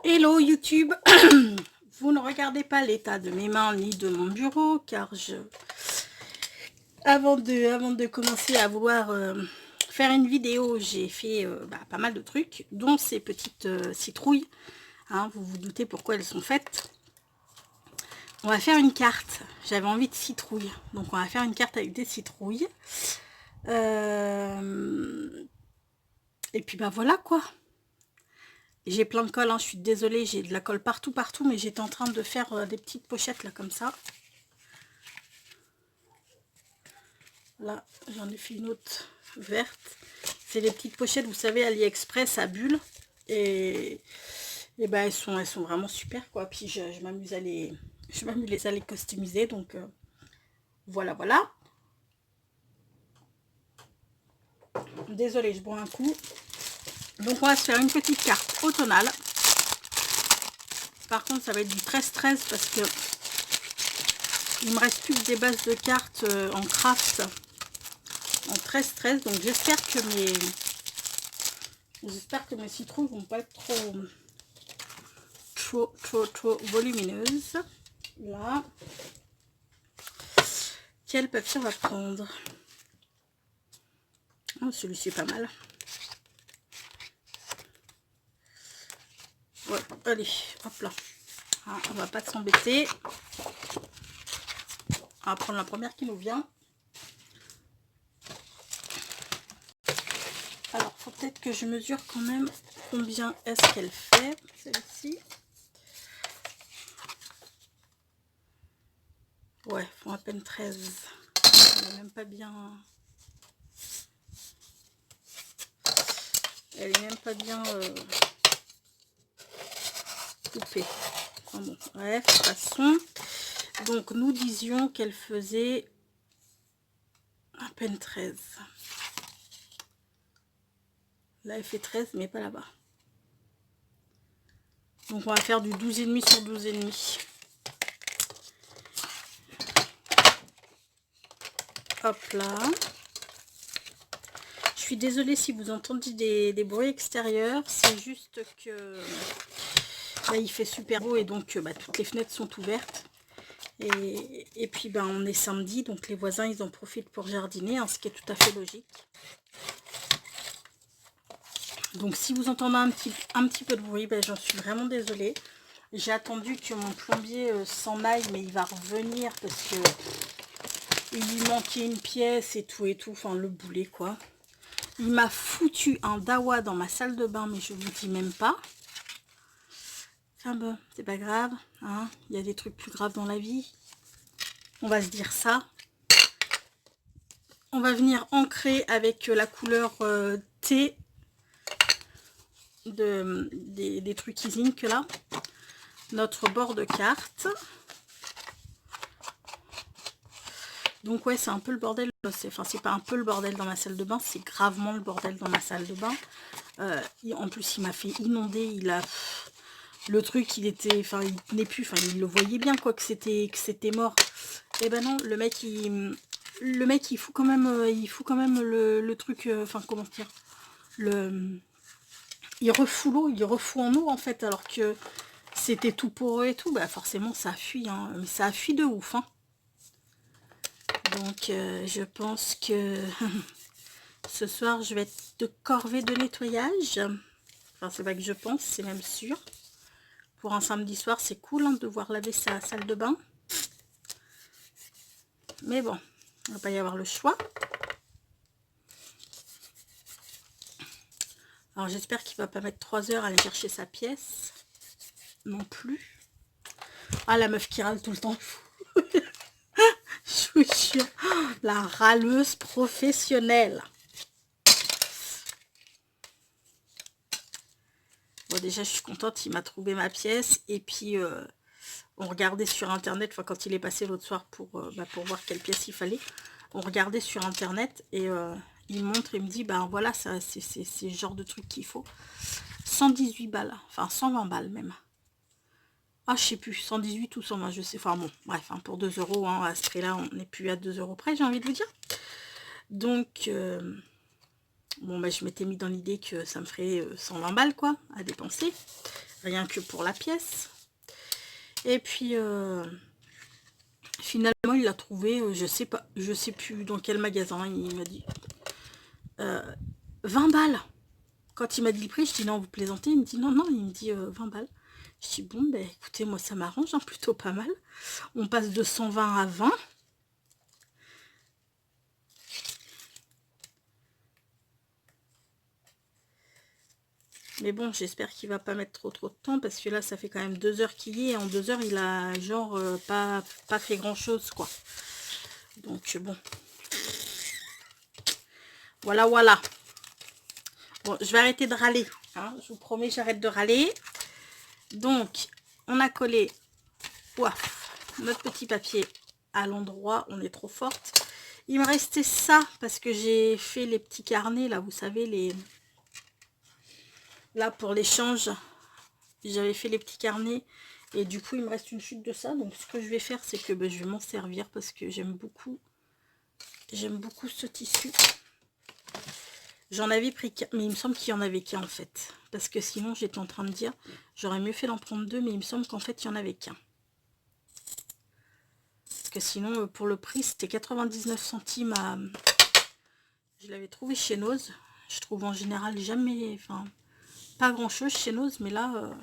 Hello YouTube. Vous ne regardez pas l'état de mes mains ni de mon bureau car avant de commencer à vouloir faire une vidéo, j'ai fait pas mal de trucs, dont ces petites citrouilles. Hein, vous vous doutez pourquoi elles sont faites. On va faire une carte. J'avais envie de citrouilles, donc on va faire une carte avec des citrouilles. Et puis voilà quoi. J'ai plein de colle, hein, je suis désolée, j'ai de la colle partout, mais j'étais en train de faire des petites pochettes là comme ça. Là, j'en ai fait une autre verte. C'est les petites pochettes, vous savez, AliExpress à bulles. Et ben elles sont vraiment super quoi. Puis je m'amuse à les customiser. Donc voilà. Désolée, je bois un coup. Donc on va se faire une petite carte automnale. Par contre, ça va être du 13-13 parce que il me reste plus que des bases de cartes en craft en 13-13. Donc j'espère que mes citrouilles vont pas être trop volumineuses. Là, quel papier on va prendre? Oh, celui-ci est pas mal. Ouais, allez, hop là. Ah, on va pas s'embêter. On va prendre la première qui nous vient. Alors, faut peut-être que je mesure quand même combien est-ce qu'elle fait, celle-ci. Ouais, font à peine 13. Elle est même pas bien... Elle est même pas bien coupée. Enfin bon, bref, de toute façon. Donc, nous disions qu'elle faisait à peine 13. Là, elle fait 13, mais pas là-bas. Donc, on va faire du 12,5 sur 12,5. Hop là. Je suis désolée si vous entendez des bruits extérieurs. C'est juste que là, il fait super beau et donc toutes les fenêtres sont ouvertes. Et puis on est samedi, donc les voisins ils en profitent pour jardiner, hein, ce qui est tout à fait logique. Donc si vous entendez un petit peu de bruit, j'en suis vraiment désolée. J'ai attendu que mon plombier s'en aille, mais il va revenir parce que il lui manquait une pièce et tout, enfin le boulet quoi. Il m'a foutu un dawa dans ma salle de bain, mais je vous dis même pas. Enfin bon, c'est pas grave, hein. Il y a des trucs plus graves dans la vie. On va se dire ça. On va venir ancrer avec la couleur thé des trucs Ink là. Notre bord de carte. Donc ouais, c'est un peu le bordel. Enfin, c'est pas un peu le bordel dans ma salle de bain, c'est gravement le bordel dans ma salle de bain. En plus, il m'a fait inonder. Il a... Le truc, il était... Enfin, il tenait plus. Enfin, il le voyait bien, quoi, que c'était mort. Et ben non, le mec, il fout quand même, le truc... Enfin, comment dire, il refout l'eau, il refout en eau, en fait, alors que c'était tout poreux et tout. Bah, forcément, ça a fui, hein. Mais ça a fui de ouf, hein. Donc, je pense que ce soir, je vais être de corvée de nettoyage. Enfin, c'est pas que je pense, c'est même sûr. Pour un samedi soir, c'est cool, hein, de devoir laver sa salle de bain. Mais bon, il va pas y avoir le choix. Alors, j'espère qu'il va pas mettre 3 heures à aller chercher sa pièce. Non plus. Ah, la meuf qui râle tout le temps. Je vous jure, la râleuse professionnelle. Bon, déjà, je suis contente, il m'a trouvé ma pièce. Et puis, on regardait sur Internet, enfin, quand il est passé l'autre soir pour voir quelle pièce il fallait. On regardait sur Internet et il montre, il me dit, voilà, c'est le genre de truc qu'il faut. 118 balles, enfin 120 balles même. Ah, je sais plus, 118 ou 120, je sais. Enfin bon, bref, hein, pour 2 euros, hein, à ce prix-là, on n'est plus à 2 euros près, j'ai envie de vous dire. Donc, Bon, bah, je m'étais mis dans l'idée que ça me ferait 120 balles, quoi, à dépenser. Rien que pour la pièce. Et puis, finalement, il l'a trouvé, je sais pas, je sais plus dans quel magasin, il m'a dit 20 balles. Quand il m'a dit le prix, je dis non, vous plaisantez. Il me dit non, non, il me dit 20 balles. Je dis bon, ben écoutez, moi ça m'arrange, hein, plutôt pas mal. On passe de 120 à 20. Mais bon, j'espère qu'il va pas mettre trop de temps, parce que là, ça fait quand même 2 heures qu'il y est. Et en 2 heures, il a genre pas fait grand chose, quoi. Donc bon. Voilà, voilà. Bon, je vais arrêter de râler. Hein, je vous promets, j'arrête de râler. Donc, on a collé notre petit papier à l'endroit. On est trop forte. Il me restait ça, parce que j'ai fait les petits carnets, là, vous savez, les... Là, pour l'échange, j'avais fait les petits carnets. Et du coup, il me reste une chute de ça. Donc, ce que je vais faire, c'est que ben, je vais m'en servir, parce que j'aime beaucoup ce tissu. J'en avais pris qu'un, mais il me semble qu'il y en avait qu'un en fait. Parce que sinon, j'étais en train de dire, j'aurais mieux fait d'en prendre 2, mais il me semble qu'en fait, il y en avait qu'un. Parce que sinon, pour le prix, c'était 99 centimes à... Je l'avais trouvé chez Nose. Je trouve en général jamais... Enfin, pas grand-chose chez Nose, mais là...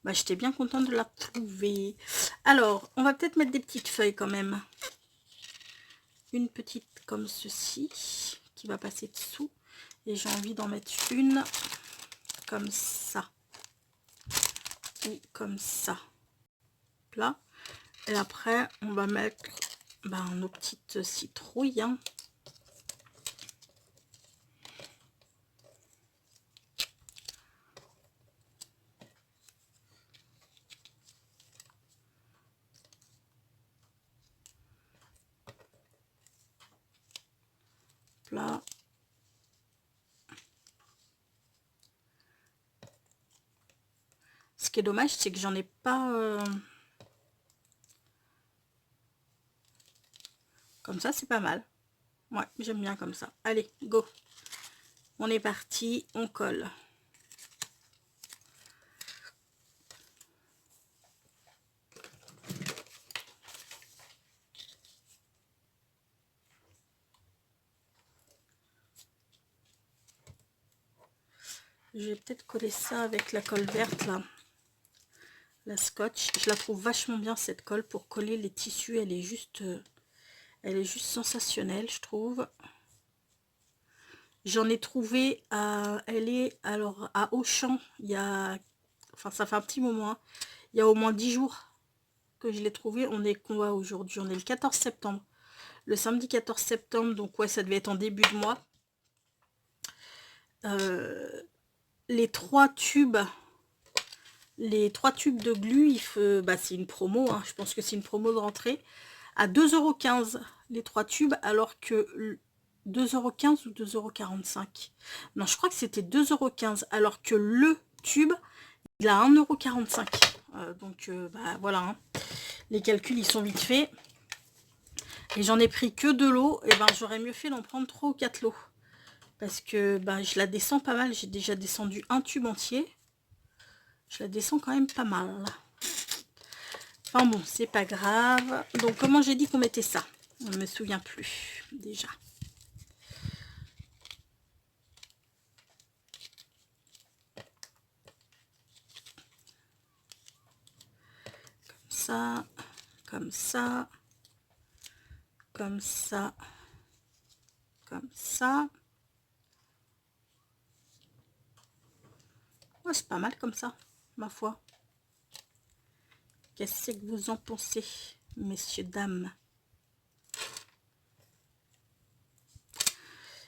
bah, j'étais bien contente de la trouver. Alors, on va peut-être mettre des petites feuilles quand même. Une petite comme ceci, qui va passer dessous. Et j'ai envie d'en mettre une comme ça. Ou comme ça. Là. Et après, on va mettre nos petites citrouilles. Hein. Là. Ce qui est dommage, c'est que j'en ai pas... Comme ça, c'est pas mal. Ouais, j'aime bien comme ça. Allez, go. On est parti, on colle. Je vais peut-être coller ça avec la colle verte, là. La scotch. Je la trouve vachement bien, cette colle, pour coller les tissus. Elle est juste sensationnelle, je trouve. J'en ai trouvé à... Elle est, alors, à Auchan, il y a... Enfin, ça fait un petit moment. Hein. Il y a au moins 10 jours que je l'ai trouvé. On est quoi aujourd'hui? On est le 14 septembre. Le samedi 14 septembre, donc ouais, ça devait être en début de mois. Les 3 tubes de glu, c'est une promo, hein, je pense que c'est une promo de rentrée, à 2,15 € les 3 tubes, alors que 2,15 € ou 2,45 €. Non, je crois que c'était 2,15 €, alors que le tube, il a 1,45 €. Donc, voilà, hein. Les calculs, ils sont vite faits. Et j'en ai pris que de l'eau, et j'aurais mieux fait d'en prendre 3 ou 4 lots. Parce que je la descends pas mal, j'ai déjà descendu un tube entier. Je la descends quand même pas mal. Enfin bon, c'est pas grave. Donc comment j'ai dit qu'on mettait ça? On ne me souvient plus déjà. Comme ça, comme ça, comme ça, comme ça. Ouais, c'est pas mal comme ça, ma foi. Qu'est-ce que vous en pensez, messieurs, dames?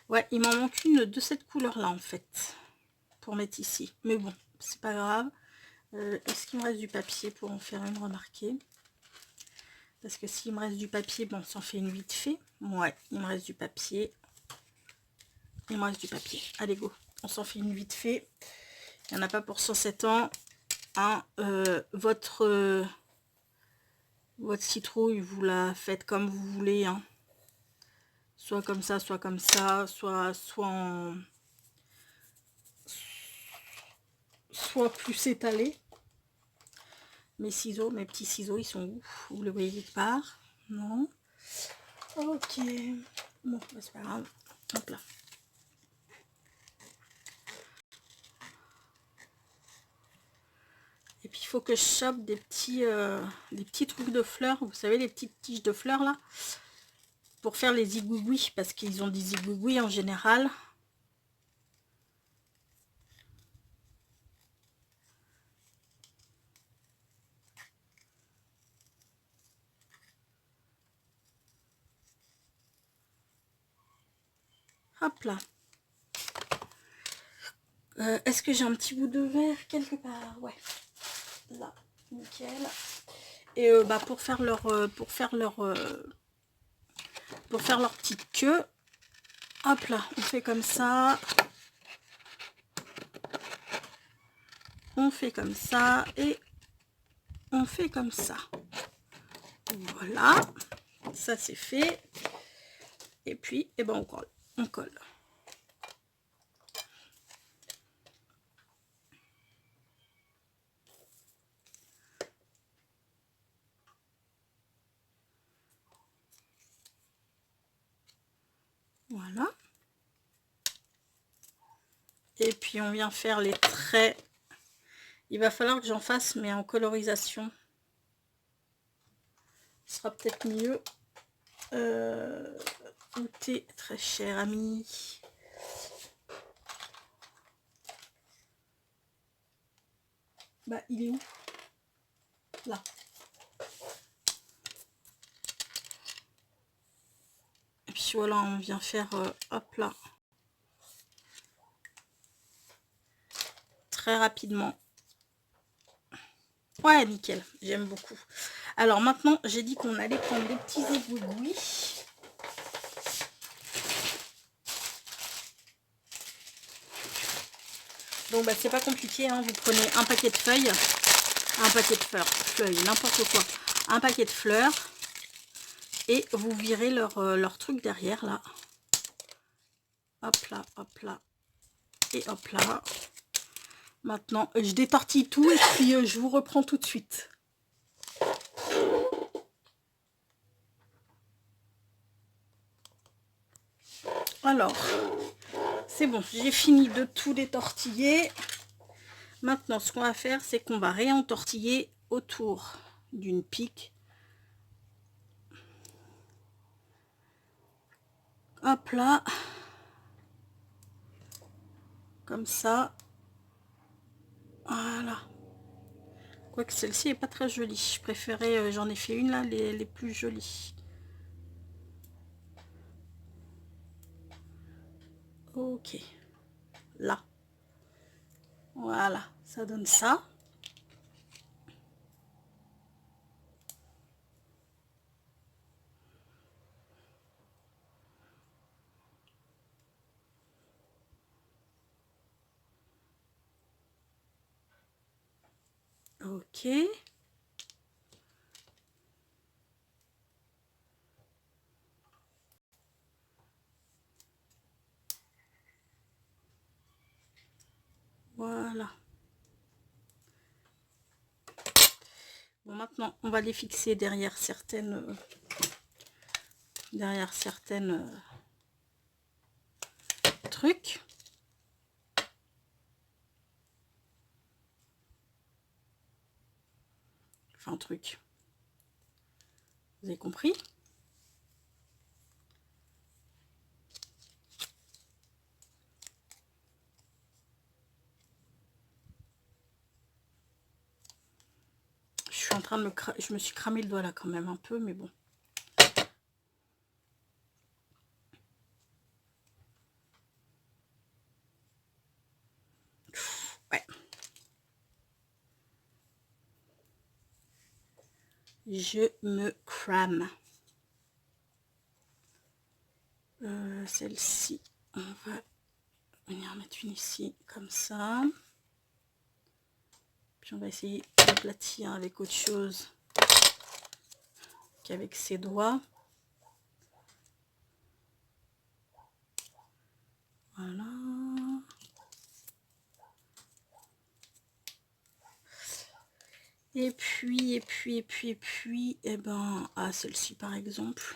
Ouais, il m'en manque une de cette couleur-là, en fait, pour mettre ici. Mais bon, c'est pas grave. Est-ce qu'il me reste du papier pour en faire une, remarquer? Parce que s'il me reste du papier, bon, on s'en fait une vite fait. Ouais, il me reste du papier. Il me reste du papier. Allez, go. On s'en fait une vite fait. Il n'y en a pas pour 107 ans. Hein, votre citrouille, vous la faites comme vous voulez. Hein. soit comme ça, soit comme ça, soit plus étalé. Mes ciseaux, mes petits ciseaux, ils sont où? Vous les voyez quelque part? Non. Ok. Bon, bah, c'est pas grave. Hop là. Et puis il faut que je chope des petits trucs de fleurs. Vous savez, les petites tiges de fleurs là, pour faire les zigouigouis, parce qu'ils ont des zigouigouis en général. Hop là. Est-ce que j'ai un petit bout de verre quelque part? Ouais. Là, nickel. Et bah, pour faire leur petite queue, hop là, on fait comme ça. On fait comme ça et on fait comme ça. Voilà, ça c'est fait. Et puis, eh ben, on colle. On colle. Voilà. Et puis on vient faire les traits. Il va falloir que j'en fasse, mais en colorisation. Ce sera peut-être mieux. Où t'es, très cher ami? Bah, il est où? Là. Et puis voilà, on vient faire, hop là. Très rapidement. Ouais, nickel, j'aime beaucoup. Alors maintenant, j'ai dit qu'on allait prendre des petits éboulis. Donc bah, c'est pas compliqué, hein. Vous prenez un paquet de feuilles, n'importe quoi, un paquet de fleurs, et vous virez leur truc derrière là. Hop là, et hop là. Maintenant, je détortille tout et puis je vous reprends tout de suite. Alors, c'est bon, j'ai fini de tout détortiller. Maintenant, ce qu'on va faire, c'est qu'on va réentortiller autour d'une pique. Hop là. Comme ça. Voilà. Quoique celle-ci est pas très jolie. Je préférais, j'en ai fait une là, les plus jolies. Ok. Là. Voilà. Ça donne ça. Ok. Voilà. Bon, maintenant, on va les fixer derrière certaines trucs. Enfin, truc. Vous avez compris? Je suis en train de je me suis cramé le doigt là quand même un peu, mais bon. Ouais. Je me crame. Celle-ci, on va venir mettre une ici, comme ça. Puis on va essayer d'aplatir avec autre chose qu'avec ses doigts. Voilà. Et puis, eh ben, ah, celle-ci par exemple.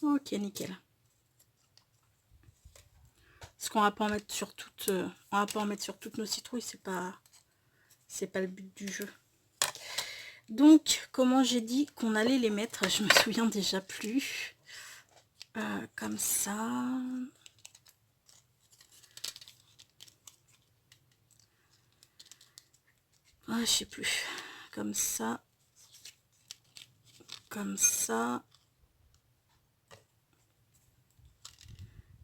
Ok, nickel. Parce qu'on va pas en mettre sur toutes, on va pas en mettre sur toutes nos citrouilles, c'est pas le but du jeu. Donc, comment j'ai dit qu'on allait les mettre, je me souviens déjà plus. Comme ça. Ah, je sais plus. Comme ça. Comme ça.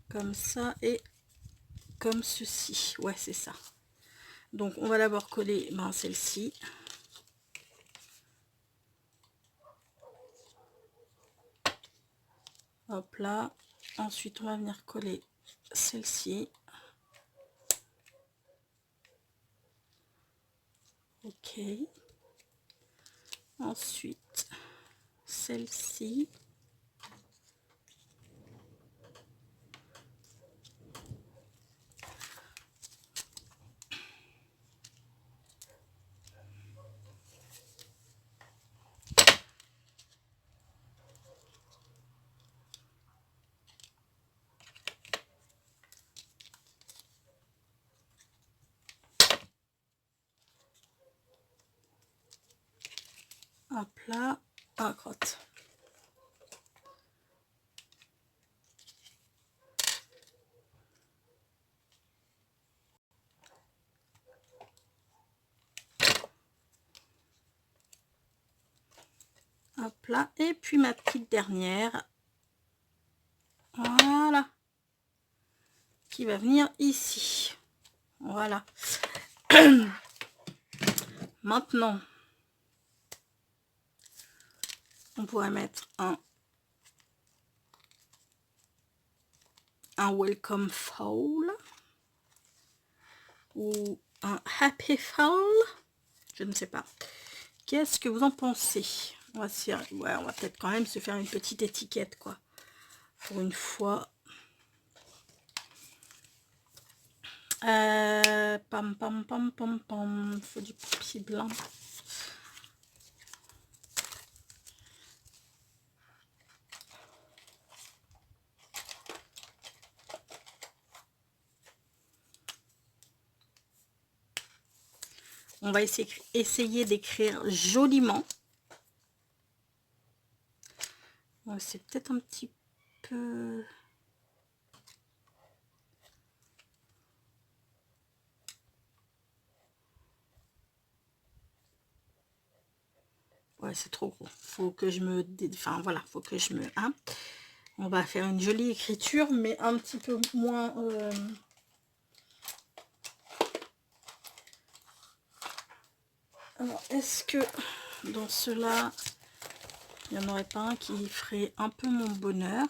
Comme ça et comme ceci. Ouais, c'est ça. Donc, on va d'abord coller celle-ci. Hop là. Ensuite, on va venir coller celle-ci. Ok. Ensuite, celle-ci. Hop là. Ah, crotte. Hop là. Et puis ma petite dernière. Voilà. Qui va venir ici. Voilà. Maintenant, on pourrait mettre un welcome fall ou un happy fall. Je ne sais pas. Qu'est-ce que vous en pensez? On va se faire, ouais, on va peut-être quand même se faire une petite étiquette, quoi. Pour une fois. Pam pam pam pam pam. Il faut du papier blanc. On va essayer d'écrire joliment. Ouais, c'est peut-être un petit peu... Ouais, c'est trop gros. Faut que je me... Enfin, voilà, faut que je me... Hein. On va faire une jolie écriture, mais un petit peu moins... Alors, est-ce que dans cela, il n'y en aurait pas un qui ferait un peu mon bonheur?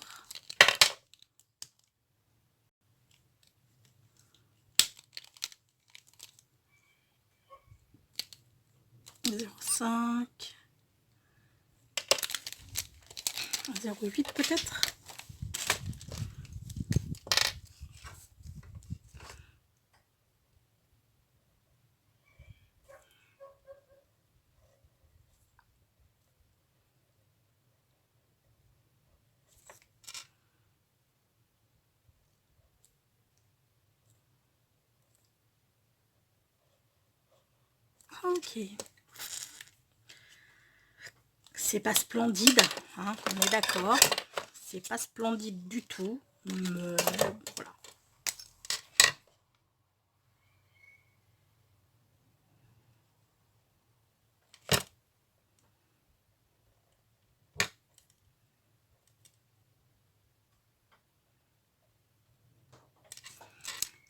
.05 0,8 peut-être. Ok. C'est pas splendide, hein, on est d'accord. C'est pas splendide du tout. Mais voilà.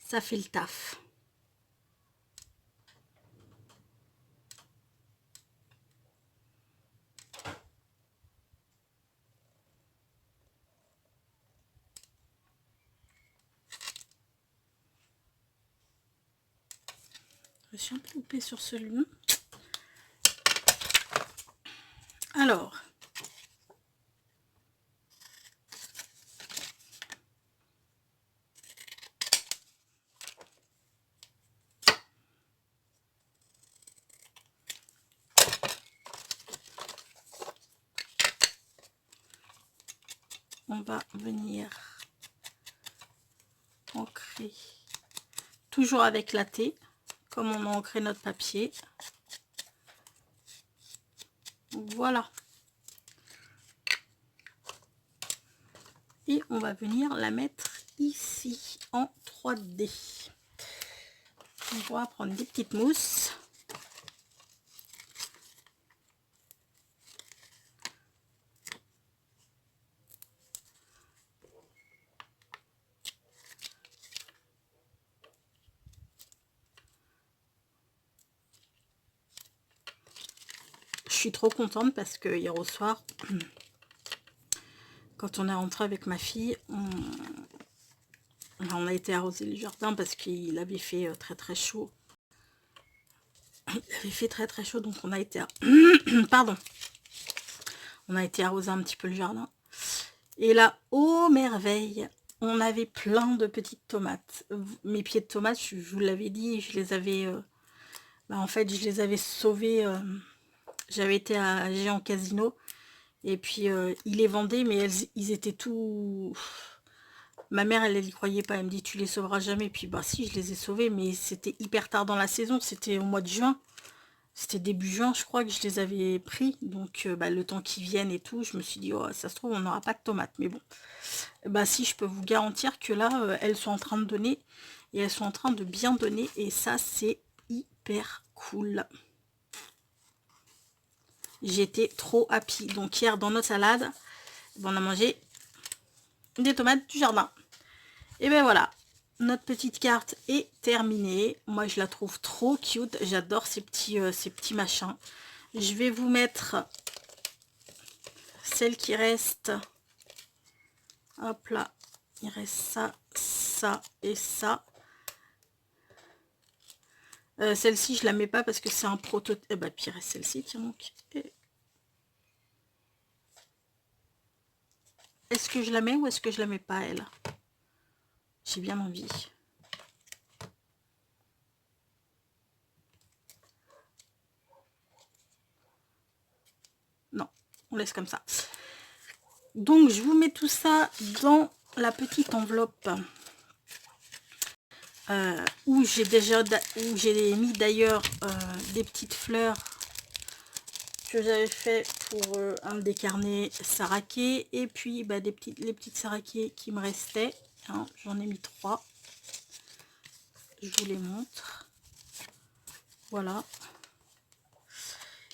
Ça fait le taf. Je suis un peu loupée sur celui-là. Alors, on va venir ancrer toujours avec la thé, comme on a ancré notre papier. Voilà. Et on va venir la mettre ici en 3D. On va prendre des petites mousses. Je suis trop contente parce que hier au soir, quand on est rentré avec ma fille, on a été arroser le jardin parce qu'il avait fait très très chaud. Il avait fait très très chaud, donc on a été pardon. On a été arroser un petit peu le jardin. Et là, oh merveille, on avait plein de petites tomates. Mes pieds de tomates, je vous l'avais dit, je les avais en fait, je les avais sauvés. J'avais été à Géant Casino et puis ils les vendaient, mais ils étaient tout... Ma mère, elle y croyait pas. Elle me dit, tu les sauveras jamais. Puis bah si, je les ai sauvés, mais c'était hyper tard dans la saison. C'était au mois de juin. C'était début juin, je crois, que je les avais pris. Donc le temps qu'ils viennent et tout, je me suis dit, oh, ça se trouve, on n'aura pas de tomates. Mais bon, bah si, je peux vous garantir que là, elles sont en train de donner. Et elles sont en train de bien donner. Et ça, c'est hyper cool. J'étais trop happy. Donc hier, dans notre salade, on a mangé des tomates du jardin. Et ben voilà, notre petite carte est terminée. Moi, je la trouve trop cute. J'adore ces petits machins. Je vais vous mettre celle qui reste. Hop là, il reste ça, ça et ça. Celle-ci, je la mets pas parce que c'est un prototype. Eh ben, puis il reste celle-ci, tiens donc. Est-ce que je la mets ou est-ce que je la mets pas, elle? J'ai bien envie. Non, on laisse comme ça. Donc, je vous mets tout ça dans la petite enveloppe où j'ai mis d'ailleurs des petites fleurs que j'avais fait pour un des carnets saraké, et puis les petites saraké qui me restaient, hein, j'en ai mis 3. Je vous les montre. Voilà.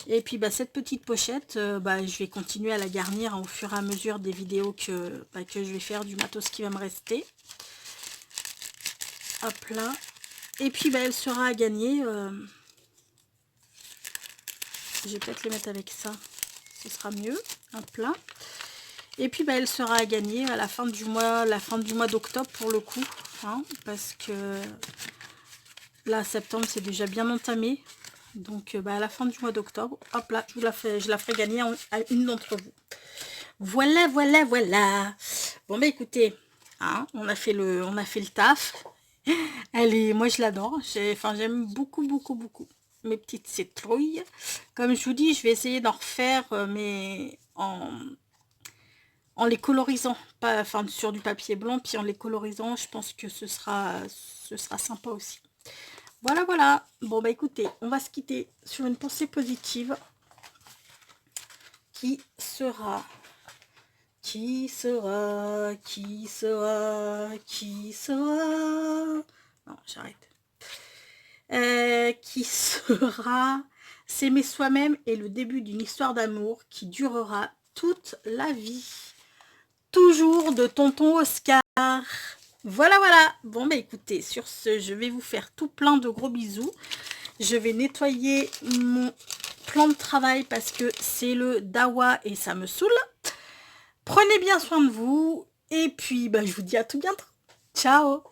Et puis cette petite pochette, je vais continuer à la garnir au fur et à mesure des vidéos que je vais faire du matos qui va me rester. Hop là. Et puis elle sera à gagner. Je vais peut-être les mettre avec ça. Ce sera mieux. Hop là. Et puis elle sera à gagner à la fin du mois d'octobre pour le coup. Hein, parce que là, septembre, c'est déjà bien entamé. Donc à la fin du mois d'octobre, hop là, je la ferai gagner à une d'entre vous. Voilà, voilà, voilà. Bon écoutez, hein, on a fait le taf. Moi je l'adore. J'aime beaucoup, beaucoup, beaucoup mes petites citrouilles. Comme je vous dis, je vais essayer d'en refaire, mais en les colorisant, pas sur du papier blanc, puis en les colorisant, je pense que ce sera sympa aussi. Voilà, voilà. Bon, écoutez, on va se quitter sur une pensée positive qui sera... Non, j'arrête. Qui sera... S'aimer soi-même est le début d'une histoire d'amour qui durera toute la vie. Toujours de tonton Oscar. Voilà, voilà. Bon, écoutez, sur ce, je vais vous faire tout plein de gros bisous. Je vais nettoyer mon plan de travail parce que c'est le dawa et ça me saoule. Prenez bien soin de vous. Et puis, je vous dis à tout bientôt. Ciao.